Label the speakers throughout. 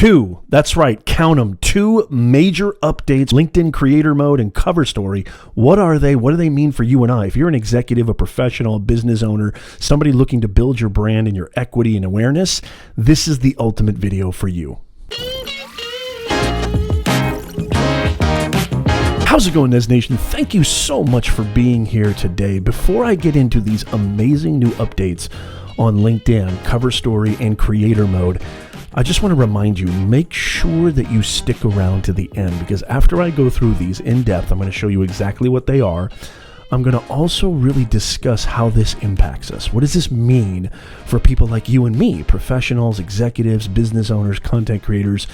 Speaker 1: Two, that's right, count them, two major updates, LinkedIn Creator Mode and Cover Story. What are they? What do they mean for you and I? If you're an executive, a professional, a business owner, somebody looking to build your brand and your equity and awareness, this is the ultimate video for you. How's it going, Nez Nation? Thank you so much for being here today. Before I get into these amazing new updates on LinkedIn, Cover Story, and Creator Mode, I just want to remind you, make sure that you stick around to the end, because after I go through these in depth, I'm going to show you exactly what they are. I'm going to also really discuss how this impacts us. What does this mean for people like you and me, professionals, executives, business owners, content creators?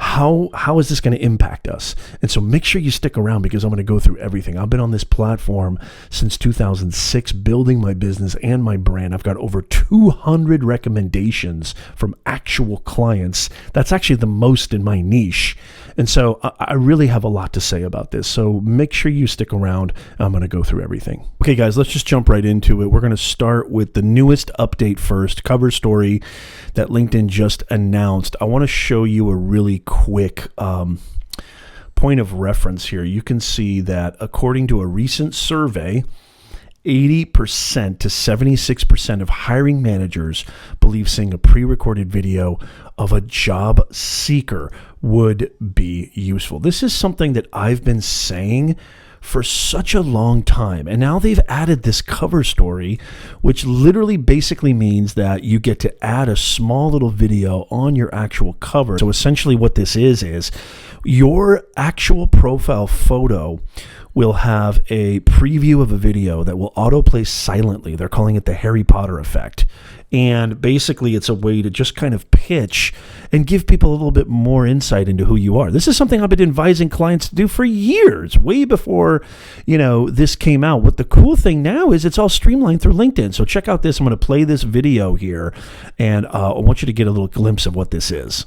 Speaker 1: How is this going to impact us? And so make sure you stick around, because I'm going to go through everything. I've been on this platform since 2006, building my business and my brand. I've got over 200 recommendations from actual clients. That's actually the most in my niche. And so I really have a lot to say about this. So make sure you stick around. I'm going to go through everything. Okay, guys, let's just jump right into it. We're going to start with the newest update first, Cover Story, that LinkedIn just announced. I want to show you a really quick point of reference here. You can see that according to a recent survey, 80% to 76% of hiring managers believe seeing a pre-recorded video of a job seeker would be useful. This is something that I've been saying for such a long time. And now they've added this Cover Story, which literally basically means that you get to add a small little video on your actual cover. So essentially what this is your actual profile photo will have a preview of a video that will autoplay silently. They're calling it the Harry Potter effect. And basically it's a way to just kind of pitch and give people a little bit more insight into who you are. This is something I've been advising clients to do for years, way before, this came out. What the cool thing now is it's all streamlined through LinkedIn. So check out this. I'm going to play this video here, and I want you to get a little glimpse of what this is.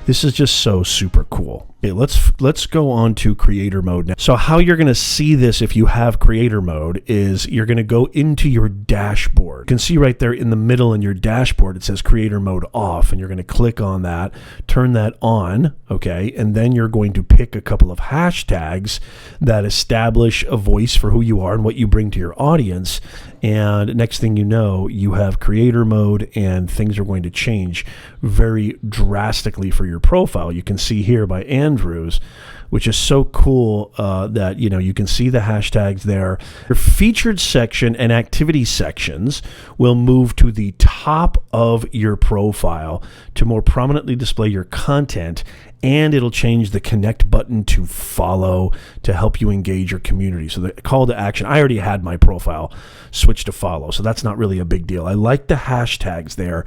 Speaker 1: This is just so super cool. Okay, let's go on to Creator Mode now. So how you're going to see this if you have Creator Mode is you're going to go into your dashboard. You can see right there in the middle in your dashboard, it says Creator Mode off, and you're going to click on that, turn that on, okay? And then you're going to pick a couple of hashtags that establish a voice for who you are and what you bring to your audience. And next thing you know, you have Creator Mode, and things are going to change very drastically for your profile. You can see here by Andrews, which is so cool that you can see the hashtags there. Your featured section and activity sections will move to the top of your profile to more prominently display your content, and it'll change the connect button to follow to help you engage your community. So the call to action, I already had my profile switch to follow, so that's not really a big deal. I like the hashtags there,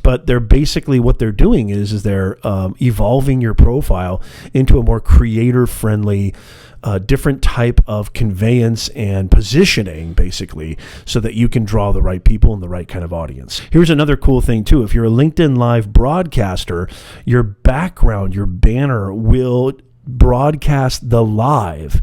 Speaker 1: but they're basically what they're doing is they're evolving your profile into a more creator-friendly, different type of conveyance and positioning, basically, so that you can draw the right people and the right kind of audience. Here's another cool thing too. If you're a LinkedIn Live broadcaster, your background, your banner will broadcast the live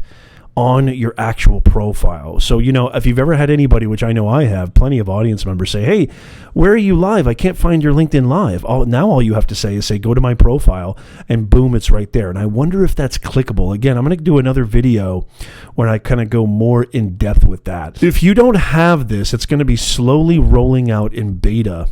Speaker 1: on your actual profile. So, if you've ever had anybody, which I know I have, plenty of audience members say, hey, where are you live? I can't find your LinkedIn Live. Now all you have to say is go to my profile, and boom, it's right there. And I wonder if that's clickable. Again, I'm going to do another video where I kind of go more in depth with that. If you don't have this, it's going to be slowly rolling out in beta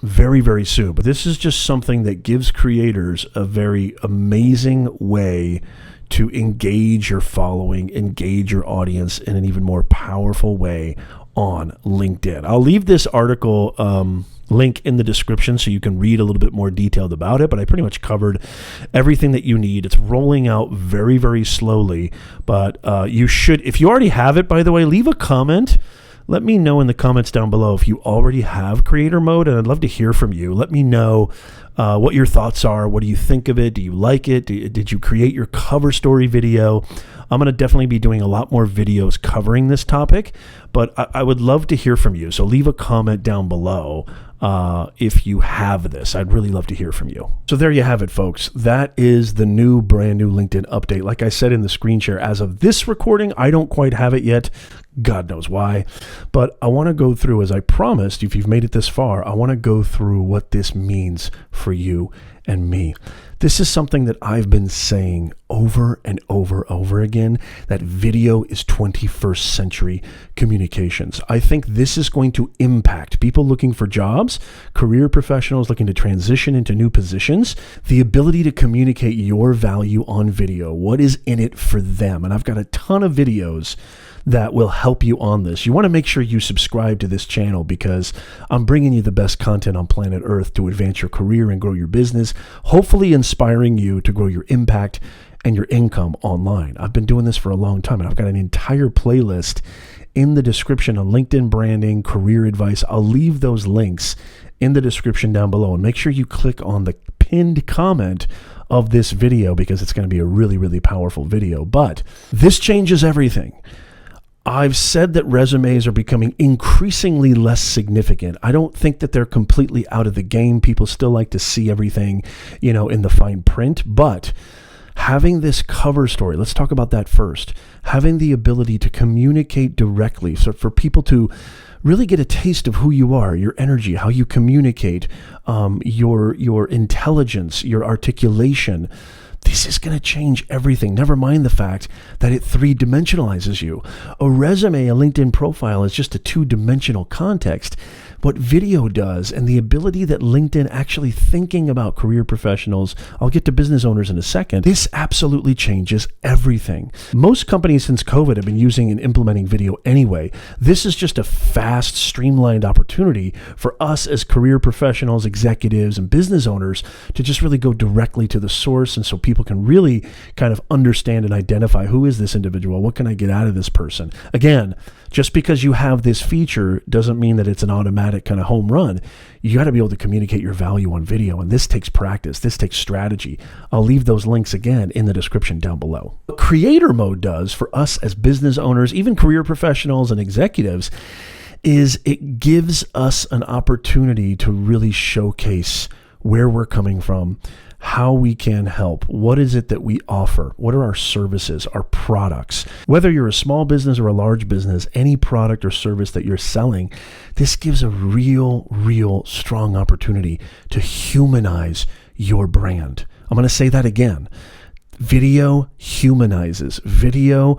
Speaker 1: very, very soon. But this is just something that gives creators a very amazing way to engage your following, engage your audience in an even more powerful way on LinkedIn. I'll leave this article link in the description so you can read a little bit more detailed about it, but I pretty much covered everything that you need. It's rolling out very, very slowly, but you should, if you already have it, by the way, leave a comment. Let me know in the comments down below if you already have Creator Mode, and I'd love to hear from you. Let me know what your thoughts are. What do you think of it? Do you like it? Did you create your cover story video? I'm going to definitely be doing a lot more videos covering this topic, but I would love to hear from you. So leave a comment down below if you have this. I'd really love to hear from you. So there you have it, folks. That is the brand new LinkedIn update. Like I said in the screen share, as of this recording, I don't quite have it yet. God knows why. But I want to go through, as I promised, if you've made it this far, I want to go through what this means for you and me. This is something that I've been saying over and over again, that video is 21st century communications. I think this is going to impact people looking for jobs, career professionals looking to transition into new positions, the ability to communicate your value on video, what is in it for them. And I've got a ton of videos that will help you on this. You want to make sure you subscribe to this channel because I'm bringing you the best content on planet Earth to advance your career and grow your business, hopefully inspiring you to grow your impact and your income online. I've been doing this for a long time, and I've got an entire playlist in the description on LinkedIn branding, career advice. I'll leave those links in the description down below, and make sure you click on the pinned comment of this video because it's going to be a really, really powerful video. But this changes everything. I've said that resumes are becoming increasingly less significant. I don't think that they're completely out of the game. People still like to see everything, in the fine print, but having this cover story, let's talk about that first. Having the ability to communicate directly, so for people to really get a taste of who you are, your energy, how you communicate, your intelligence, your articulation. This is going to change everything. Never mind the fact that it three-dimensionalizes you. A resume, a LinkedIn profile is just a two-dimensional context. What video does, and the ability that LinkedIn actually thinking about career professionals, I'll get to business owners in a second, this absolutely changes everything. Most companies since COVID have been using and implementing video anyway. This is just a fast, streamlined opportunity for us as career professionals, executives, and business owners to just really go directly to the source, and so people can really kind of understand and identify, who is this individual? What can I get out of this person? Again, just because you have this feature doesn't mean that it's an automatic kind of home run. You got to be able to communicate your value on video, and this takes practice. This takes strategy. I'll leave those links again in the description down below. What creator mode does for us as business owners, even career professionals and executives, is it gives us an opportunity to really showcase where we're coming from, how we can help, what is it that we offer, what are our services, our products. Whether you're a small business or a large business, any product or service that you're selling, this gives a real strong opportunity to humanize your brand. I'm going to say that again. Video humanizes. Video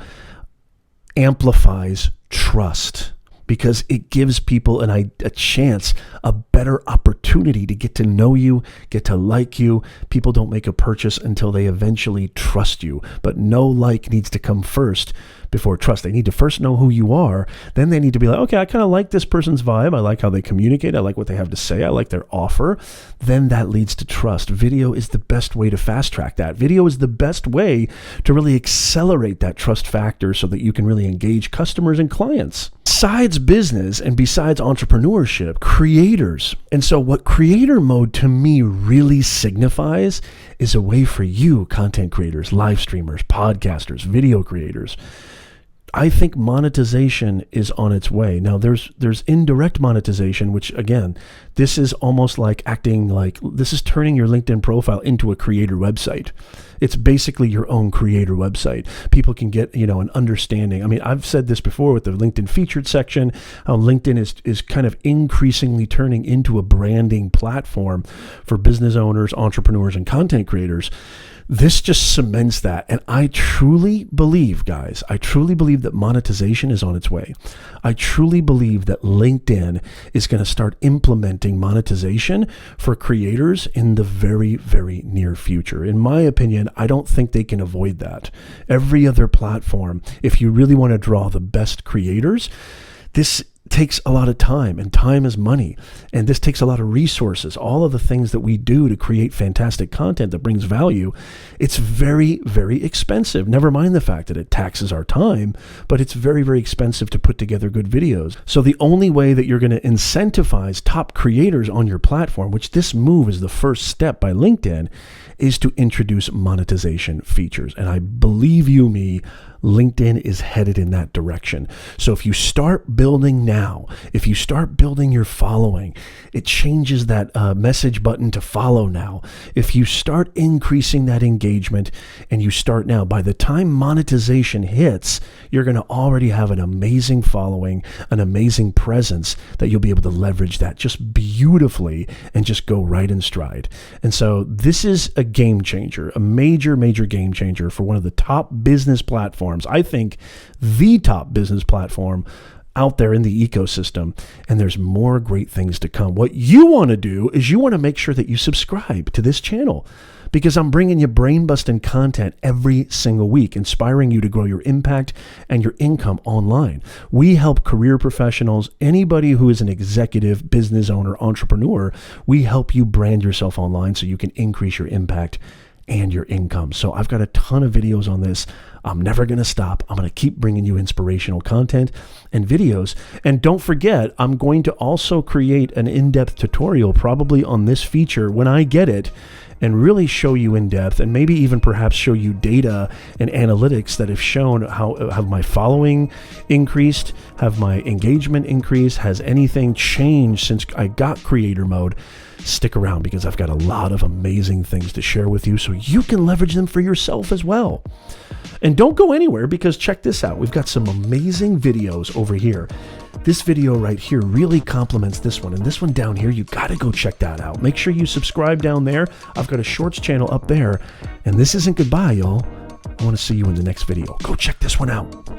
Speaker 1: amplifies trust, because it gives people a chance, a better opportunity to get to know you, get to like you. People don't make a purchase until they eventually trust you. But no like needs to come first before trust. They need to first know who you are. Then they need to be like, okay, I kind of like this person's vibe. I like how they communicate. I like what they have to say. I like their offer. Then that leads to trust. Video is the best way to fast track that. Video is the best way to really accelerate that trust factor so that you can really engage customers and clients. Besides business and besides entrepreneurship, creators. And so what creator mode to me really signifies is a way for you, content creators, live streamers, podcasters, video creators. I think monetization is on its way. Now there's indirect monetization, which again, this is almost like this is turning your LinkedIn profile into a creator website. It's basically your own creator website. People can get, an understanding. I mean, I've said this before with the LinkedIn featured section, how LinkedIn is kind of increasingly turning into a branding platform for business owners, entrepreneurs, and content creators. This just cements that. And I truly believe, guys, that monetization is on its way. I truly believe that LinkedIn is going to start implementing monetization for creators in the very, very near future. In my opinion, I don't think they can avoid that. Every other platform, if you really want to draw the best creators, this takes a lot of time, and time is money. And this takes a lot of resources. All of the things that we do to create fantastic content that brings value, it's very, very expensive. Never mind the fact that it taxes our time, but it's very, very expensive to put together good videos. So the only way that you're going to incentivize top creators on your platform, which this move is the first step by LinkedIn, is to introduce monetization features. And I believe you me, LinkedIn is headed in that direction. So if you start building now, if you start building your following, it changes that message button to follow now. If you start increasing that engagement and you start now, by the time monetization hits, you're going to already have an amazing following, an amazing presence that you'll be able to leverage that just beautifully and just go right in stride. And so this is a game changer, a major, major game changer for one of the top business platforms. I think the top business platform out there in the ecosystem, and there's more great things to come. What you want to do is you want to make sure that you subscribe to this channel, because I'm bringing you brain-busting content every single week, inspiring you to grow your impact and your income online. We help career professionals, anybody who is an executive, business owner, entrepreneur, we help you brand yourself online so you can increase your impact and your income. So I've got a ton of videos on this. I'm never going to stop. I'm going to keep bringing you inspirational content and videos. And don't forget, I'm going to also create an in-depth tutorial probably on this feature when I get it, and really show you in depth, and maybe even perhaps show you data and analytics that have shown how have my following increased, have my engagement increased, has anything changed since I got creator mode. Stick around, because I've got a lot of amazing things to share with you so you can leverage them for yourself as well. And don't go anywhere, because check this out. We've got some amazing videos over here. This video right here really complements this one, and this one down here, you got to go check that out. Make sure you subscribe down there. I've got a shorts channel up there, and this isn't goodbye, y'all. I want to see you in the next video. Go check this one out.